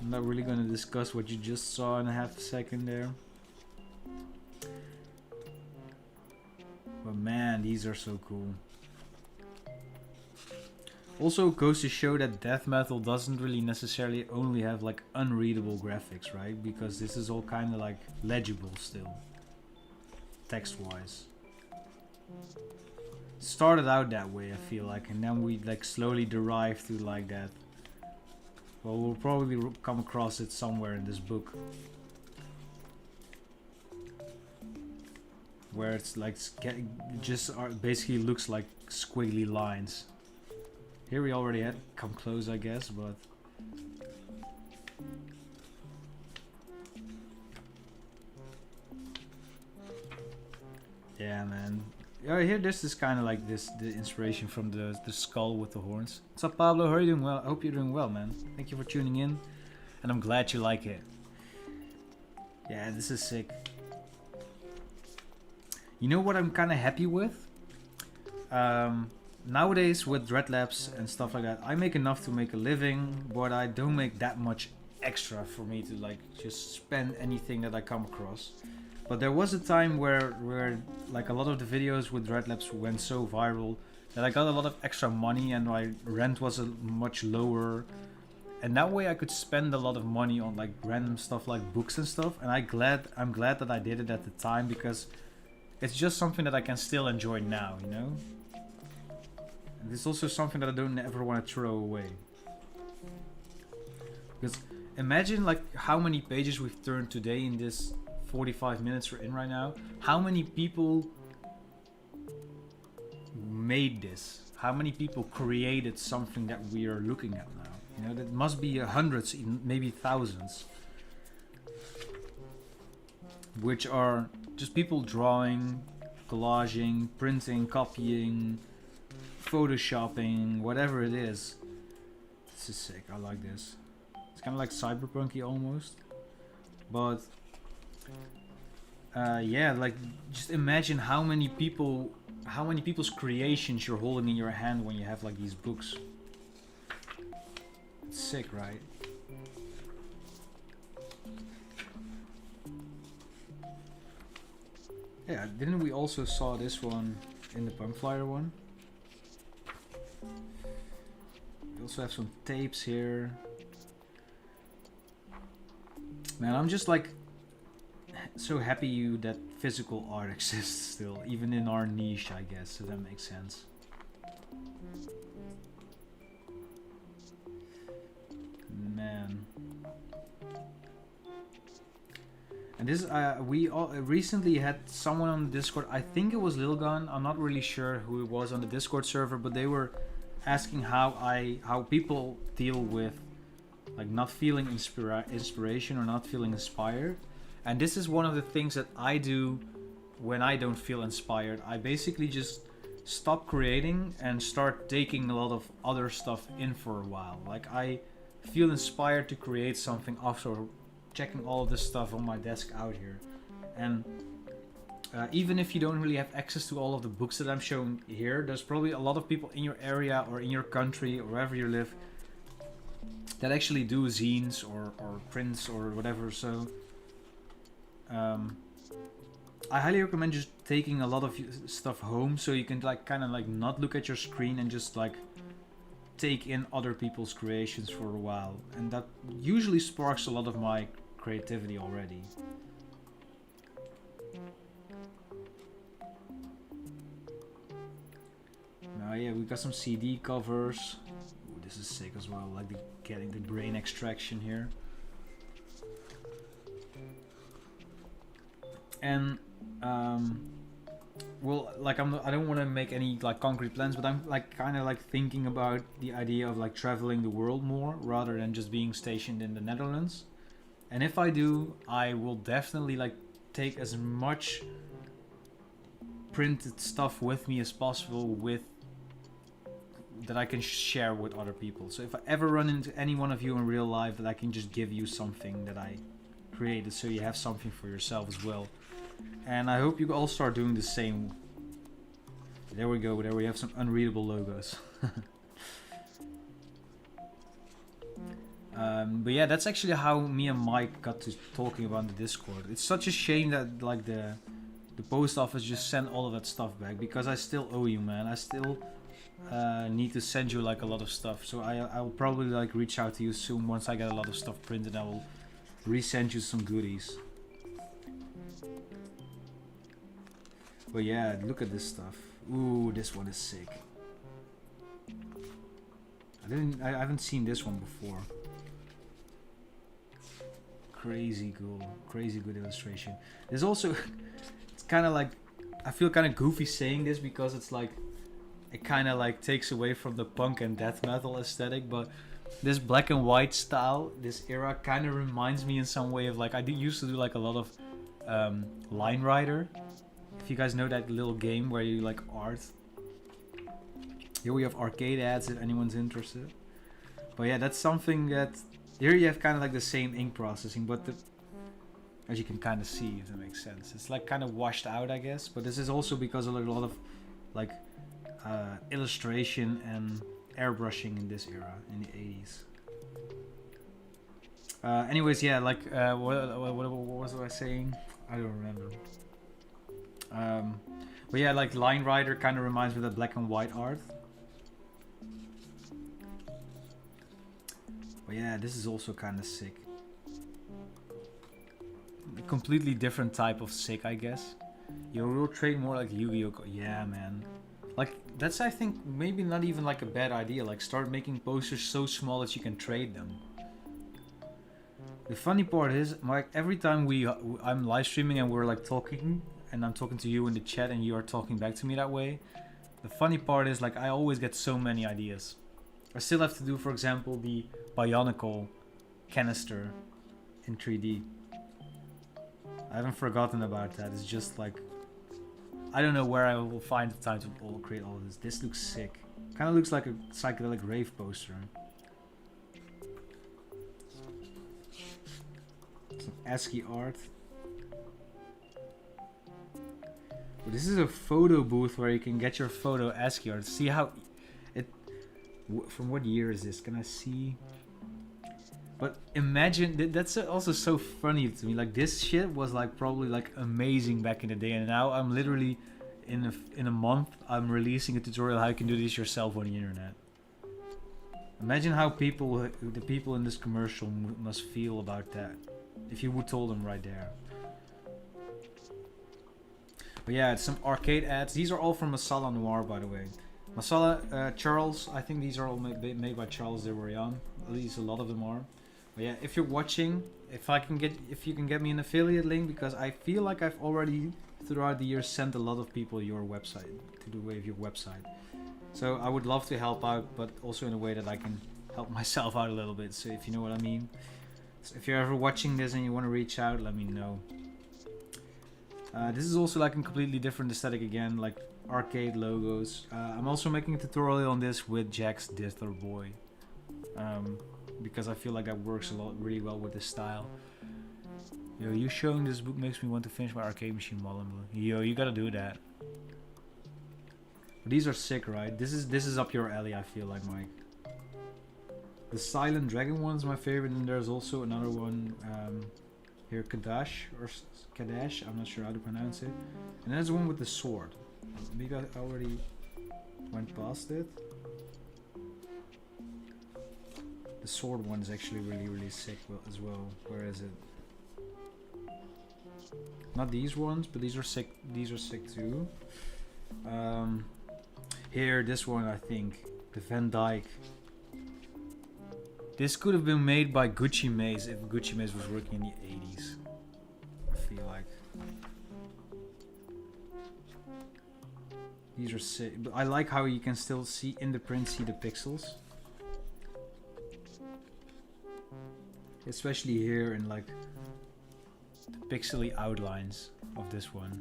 S1: I'm not really gonna discuss what you just saw in a half a second there. But man, these are so cool. Also goes to show that death metal doesn't really necessarily only have like unreadable graphics, right? Because this is all kind of like legible still, text-wise. Started out that way, I feel like, and then we like slowly derived to like that. Well, we'll probably come across it somewhere in this book, where it's like just basically looks like squiggly lines. Here we already had come close, I guess, but yeah, man. Yeah, here this is kind of like the inspiration from the skull with the horns. What's up, Pablo? How are you doing? Well, I hope you're doing well, man. Thank you for tuning in, and I'm glad you like it. Yeah, this is sick. You know what I'm kind of happy with? Nowadays with Dreadlabs and stuff like that, I make enough to make a living, but I don't make that much extra for me to like just spend anything that I come across. But there was a time where like a lot of the videos with Dreadlabs went so viral that I got a lot of extra money and my rent was much lower. And that way I could spend a lot of money on like random stuff like books and stuff. And I'm glad that I did it at the time, because it's just something that I can still enjoy now, you know? And it's also something that I don't ever want to throw away. Because imagine like how many pages we've turned today in this 45 minutes we're in right now. How many people made this? How many people created something that we are looking at now? You know, that must be hundreds, maybe thousands. Which are just people drawing, collaging, printing, copying, photoshopping, whatever it is. This is sick, I like this. It's kind of like cyberpunky almost. But yeah, like just imagine how many people's creations you're holding in your hand when you have like these books. It's sick, right? Yeah, didn't we also saw this one in the Punk Flyer one? We also have some tapes here. Man, I'm just like so happy that physical art exists still, even in our niche, I guess, if that makes sense. Man. And this, we recently had someone on the Discord, I think it was Lilgun, I'm not really sure who it was on the Discord server, but they were asking how people deal with like not feeling inspiration or not feeling inspired. And this is one of the things that I do when I don't feel inspired. I basically just stop creating and start taking a lot of other stuff in for a while. Like I feel inspired to create something after checking all of this stuff on my desk out here. And even if you don't really have access to all of the books that I'm showing here, there's probably a lot of people in your area or in your country or wherever you live that actually do zines or prints or whatever. So I highly recommend just taking a lot of stuff home so you can like kind of like not look at your screen and just like take in other people's creations for a while, and that usually sparks a lot of my creativity already. Now yeah, we got some CD covers. Ooh, this is sick as well, like getting the grain extraction here. And well, like I don't want to make any like concrete plans, but I'm like kind of like thinking about the idea of like traveling the world more rather than just being stationed in the Netherlands. And if I do, I will definitely like take as much printed stuff with me as possible with that I can share with other people. So if I ever run into any one of you in real life, that I can just give you something that I created so you have something for yourself as well. And I hope you all start doing the same. There we go, there we have some unreadable logos. But yeah, that's actually how me and Mike got to talking about the Discord. It's such a shame that like the post office just sent all of that stuff back, because I still owe you, man. I still need to send you like a lot of stuff. So I will probably like reach out to you soon once I get a lot of stuff printed. I will resend you some goodies. But yeah, look at this stuff. Ooh, this one is sick. I haven't seen this one before. Crazy cool, crazy good illustration. There's also, it's kind of like, I feel kind of goofy saying this because it's like, it kind of like takes away from the punk and death metal aesthetic, but this black and white style, this era kind of reminds me in some way of like, I used to do like a lot of Line Rider. If you guys know that little game where you like art. Here we have arcade ads if anyone's interested. But yeah, that's something that, here you have kind of like the same ink processing, but as you can kind of see, if that makes sense. It's like kind of washed out, I guess. But this is also because of a lot of like illustration and airbrushing in this era, in the 80s. Anyways, yeah, like what was I saying? I don't remember. But yeah, like Line Rider kind of reminds me of the black and white art. But yeah, this is also kind of sick. A completely different type of sick, I guess. Your real trade more like Yu-Gi-Oh! Yeah, man. Like, that's, I think, maybe not even like a bad idea. Like, start making posters so small that you can trade them. The funny part is, like, every time I'm live streaming and we're like talking, and I'm talking to you in the chat and you are talking back to me that way, the funny part is, like, I always get so many ideas. I still have to do, for example, the Bionicle canister in 3D. I haven't forgotten about that. It's just like, I don't know where I will find the time to create all of this. This looks sick. Kind of looks like a psychedelic rave poster. Some ASCII art. But this is a photo booth where you can get your photo ASCII art. See how it... From what year is this? Can I see? But imagine, that's also so funny to me. Like, this shit was like probably like amazing back in the day, and now I'm literally in a month I'm releasing a tutorial how you can do this yourself on the internet. Imagine how the people in this commercial must feel about that if you would told them right there. But yeah, it's some arcade ads. These are all from Masala Noir, by the way. Masala, Charles, I think these are all made by Charles de Royan. At least a lot of them are. But yeah, if you're watching, if you can get me an affiliate link, because I feel like I've already throughout the years sent a lot of people your website, to the way of your website. So I would love to help out, but also in a way that I can help myself out a little bit. So if you know what I mean. So if you're ever watching this and you want to reach out, let me know. This is also like a completely different aesthetic again, like arcade logos. I'm also making a tutorial on this with Jack's Dither Boy. Because I feel like that works really well with this style. Yo, you showing this book makes me want to finish my arcade machine model. Yo, you gotta do that. These are sick, right? This is up your alley, I feel like, Mike. The Silent Dragon one's my favorite, and there's also another one here, Kadash, or Kadash, I'm not sure how to pronounce it. And there's one with the sword. Maybe I already went past it. The sword one is actually really sick as well. Where is it? Not these ones, but these are sick. These are sick too. Here, this one, I think, the Van Dyke. This could have been made by Gucci Maze if Gucci Maze was working in the 80s. I feel like. These are sick. But I like how you can still see in the print, see the pixels. Especially here in like the pixely outlines of this one.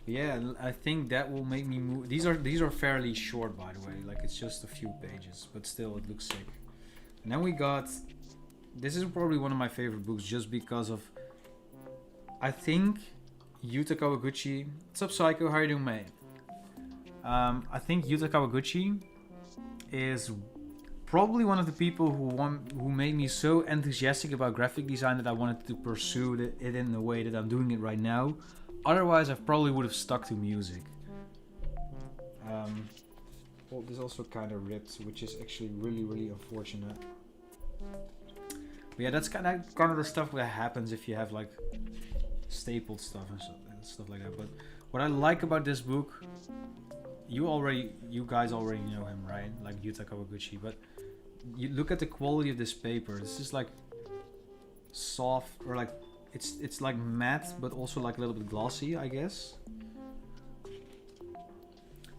S1: Yeah, I think that will make me move. These are fairly short, by the way. Like, it's just a few pages, but still it looks sick. And then we got, this is probably one of my favorite books just because of, I think Yuta Kawaguchi. What's up, Psycho? How are you doing, mate? I think Yuta Kawaguchi is probably one of the people who made me so enthusiastic about graphic design that I wanted to pursue it in the way that I'm doing it right now. Otherwise, I probably would have stuck to music. Well, this also kind of ripped, which is actually really unfortunate. But yeah, that's kind of the stuff that happens if you have like stapled stuff and stuff like that. But what I like about this book, you guys already know him, right? Like Yuta Kawaguchi. But you look at the quality of this paper. This is like soft, or like it's like matte, but also like a little bit glossy, I guess.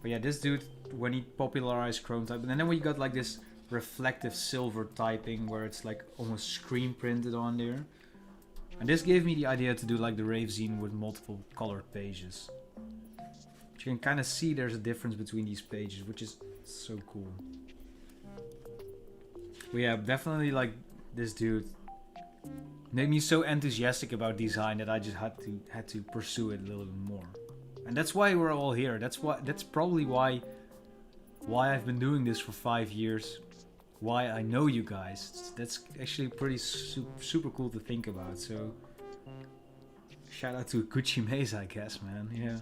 S1: But yeah, this dude, when he popularized chrome type, and then we got like this reflective silver typing where it's like almost screen printed on there. And this gave me the idea to do like the Rave zine with multiple colored pages. But you can kind of see there's a difference between these pages, which is so cool. But yeah, definitely like this dude made me so enthusiastic about design that I just had to pursue it a little bit more. And that's why we're all here. That's probably why I've been doing this for 5 years. Why I know you guys. That's actually pretty super cool to think about. So shout out to Gucci Maze, I guess, man. Yeah.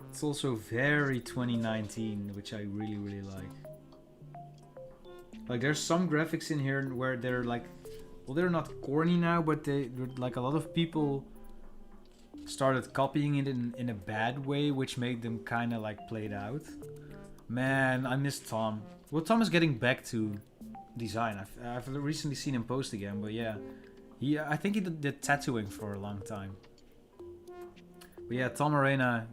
S1: It's also very 2019, which I really like. Like, there's some graphics in here where they're like, well, they're not corny now, but they're like, a lot of people started copying it in a bad way, which made them kind of like played out. Man, I miss Tom. Well, Tom is getting back to design. I've recently seen him post again, but yeah, I think he did tattooing for a long time. But yeah, Tom Arena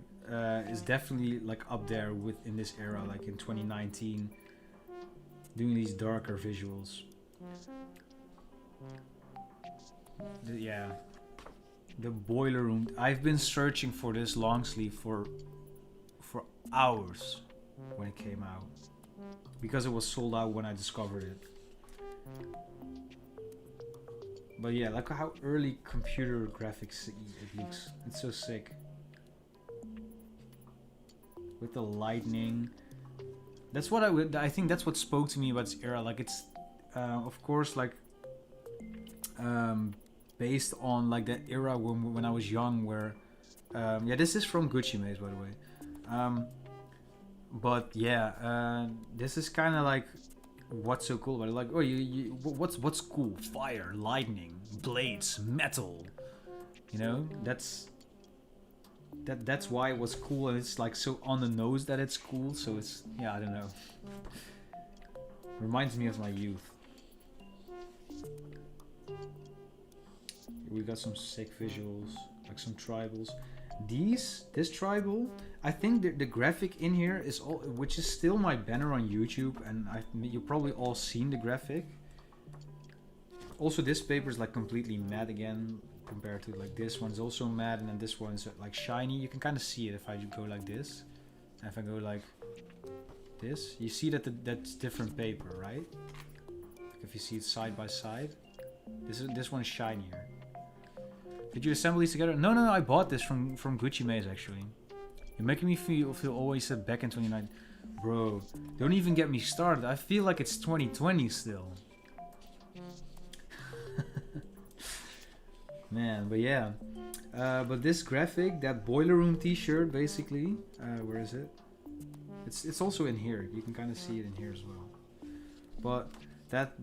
S1: is definitely like up there in this era, like in 2019. Doing these darker visuals. Yeah. The boiler room. I've been searching for this long sleeve for hours when it came out. Because it was sold out when I discovered it. But yeah, like how early computer graphics it looks. It's so sick. With the lightning. That's what I think that's what spoke to me about this era. Like, it's of course like based on like that era when I was young, where yeah, this is from Gucci Maze, by the way. But yeah, this is kind of like what's so cool about it. Like, oh, what's cool? Fire, lightning, blades, metal. You know, that's why it was cool, and it's like so on the nose that it's cool. So it's, yeah, I don't know. Reminds me of my youth. We got some sick visuals, like some tribals. This tribal, I think the graphic in here is all, which is still my banner on YouTube, and you probably all seen the graphic. Also, this paper is like completely matte again, compared to like this one's also matte, and then this one's like shiny. You can kind of see it if I go like this, and if I go like this, you see that that's different paper, right? Like if you see it side by side, this one's shinier. Did you assemble these together? No, I bought this from Gucci Maze actually. You're making me feel always back in 2019. Bro, don't even get me started. I feel like it's 2020 still. Man, but yeah. But this graphic, that boiler room t-shirt basically, where is it? It's also in here. You can kind of see it in here as well. But that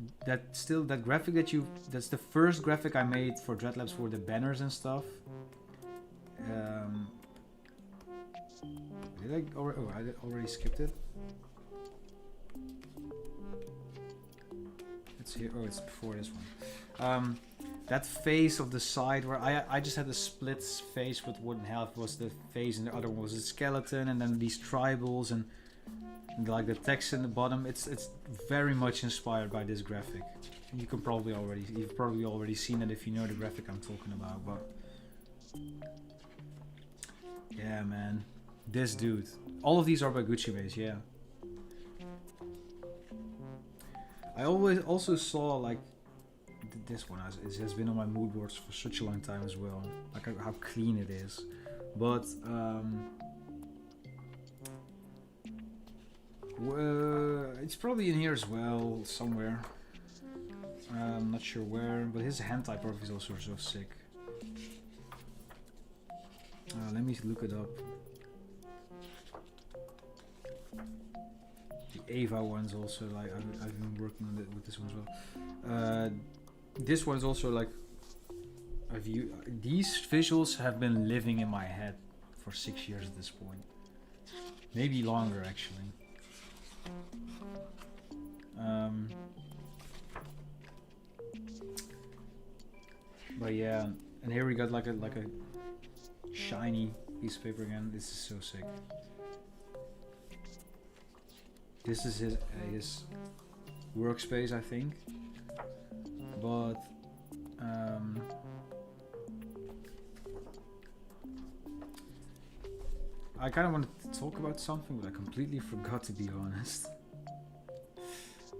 S1: graphic that's the first graphic I made for Dreadlabs for the banners and stuff. Did I already skipped it? It's here. Oh, it's before this one. That face of the side where I just had a split face with one half was the face and the other one was a skeleton, and then these tribals and like the text in the bottom. It's very much inspired by this graphic. You've probably already seen it if you know the graphic I'm talking about. But yeah, man, this dude. All of these are by Gucci Maze, yeah. I also saw like this one. It has been on my mood boards for such a long time as well. Like how clean it is, but it's probably in here as well somewhere. I'm not sure where, but his hand type is also so sick. Let me look it up. The Ava one's also like I've been working on it with this one as well. This one's also like these visuals have been living in my head for 6 years at this point, maybe longer actually. But yeah, and here we got like a shiny piece of paper again. This is so sick. This is his workspace, I think. But I kind of wanted to talk about something, but I completely forgot, to be honest.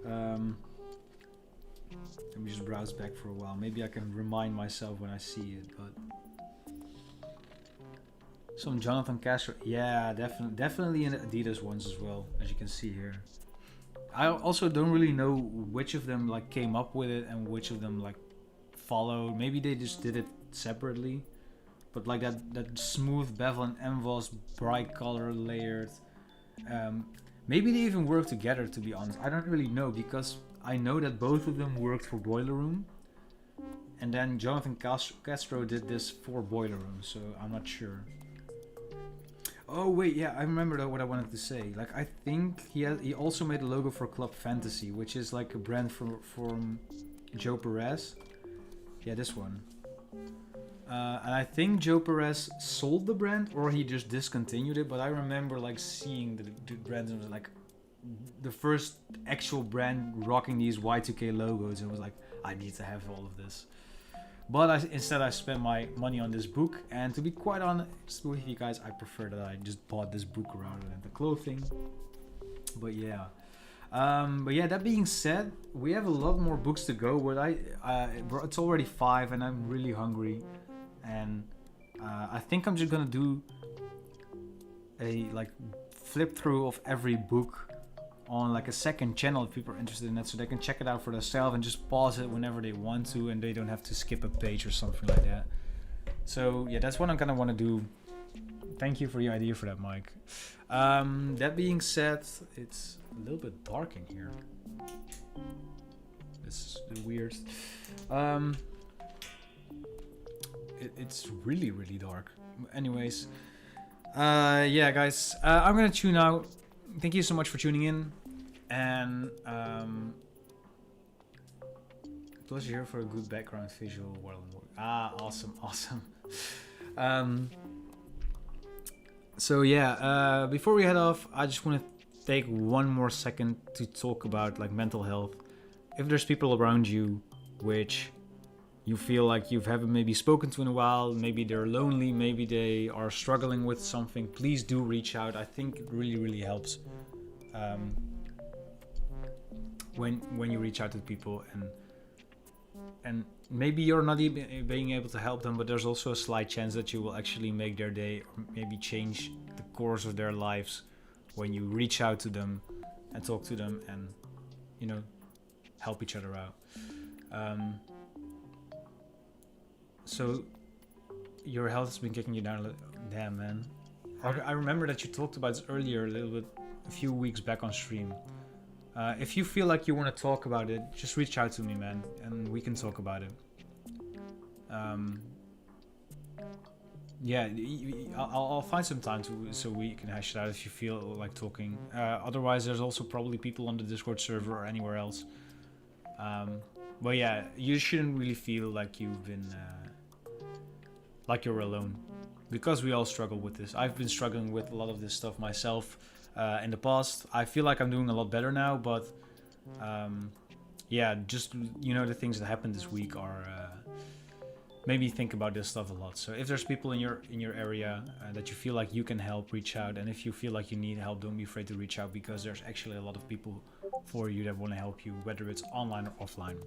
S1: Let me just browse back for a while. Maybe I can remind myself when I see it. But some Jonathan Castro, yeah, definitely in Adidas ones as well, as you can see here. I also don't really know which of them like came up with it and which of them like followed. Maybe they just did it separately. But like that smooth bevel and embossed, bright color, layered. Maybe they even work together, to be honest. I don't really know, because I know that both of them worked for Boiler Room. And then Jonathan Castro did this for Boiler Room, so I'm not sure. Oh wait, yeah, I remember what I wanted to say. Like, I think he also made a logo for Club Fantasy, which is like a brand from Joe Perez. Yeah, this one. And I think Joe Perez sold the brand, or he just discontinued it. But I remember like seeing the brand, and it was like the first actual brand rocking these Y2K logos. And it was like, I need to have all of this. But instead I spent my money on this book, and to be quite honest with you guys, I prefer that I just bought this book rather than the clothing. But yeah, that being said, we have a lot more books to go. But it's already 5 and I'm really hungry, and I think I'm just gonna do a like flip through of every book on like a second channel if people are interested in that, so they can check it out for themselves and just pause it whenever they want to, and they don't have to skip a page or something like that. So yeah, that's what I'm gonna want to do. Thank you for your idea for that, Mike. That being said, it's a little bit dark in here. This is weird. It's really dark. Anyways, yeah guys, I'm gonna tune out. Thank you so much for tuning in, and plus you're here for a good background visual while I'm working. Awesome. So yeah, before we head off, I just want to take one more second to talk about like mental health. If there's people around you which you feel like you haven't maybe spoken to in a while, maybe they're lonely, maybe they are struggling with something, please do reach out. I think it really helps. when you reach out to people, and maybe you're not even being able to help them, but there's also a slight chance that you will actually make their day, or maybe change the course of their lives when you reach out to them and talk to them and, you know, help each other out. So your health has been kicking you down. Damn, man. I remember that you talked about this earlier a little bit, a few weeks back on stream. If you feel like you want to talk about it, just reach out to me, man, and we can talk about it. Yeah, I'll find some time so we can hash it out if you feel like talking. Otherwise, there's also probably people on the Discord server or anywhere else. But yeah, you shouldn't really feel like you've been like you're alone, because we all struggle with this. I've been struggling with a lot of this stuff myself in the past. I feel like I'm doing a lot better now, but yeah, just, you know, the things that happened this week are made me think about this stuff a lot. So if there's people in your area that you feel like you can help, reach out. And if you feel like you need help, don't be afraid to reach out, because there's actually a lot of people for you that want to help you, whether it's online or offline.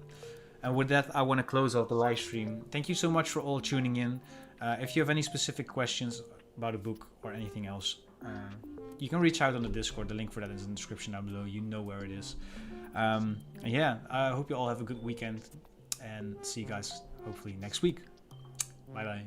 S1: And with that, I want to close out the live stream. Thank you so much for all tuning in. If you have any specific questions about a book or anything else, you can reach out on the Discord. The link for that is in the description down below. You know where it is. And yeah, I hope you all have a good weekend, and see you guys hopefully next week. Bye bye.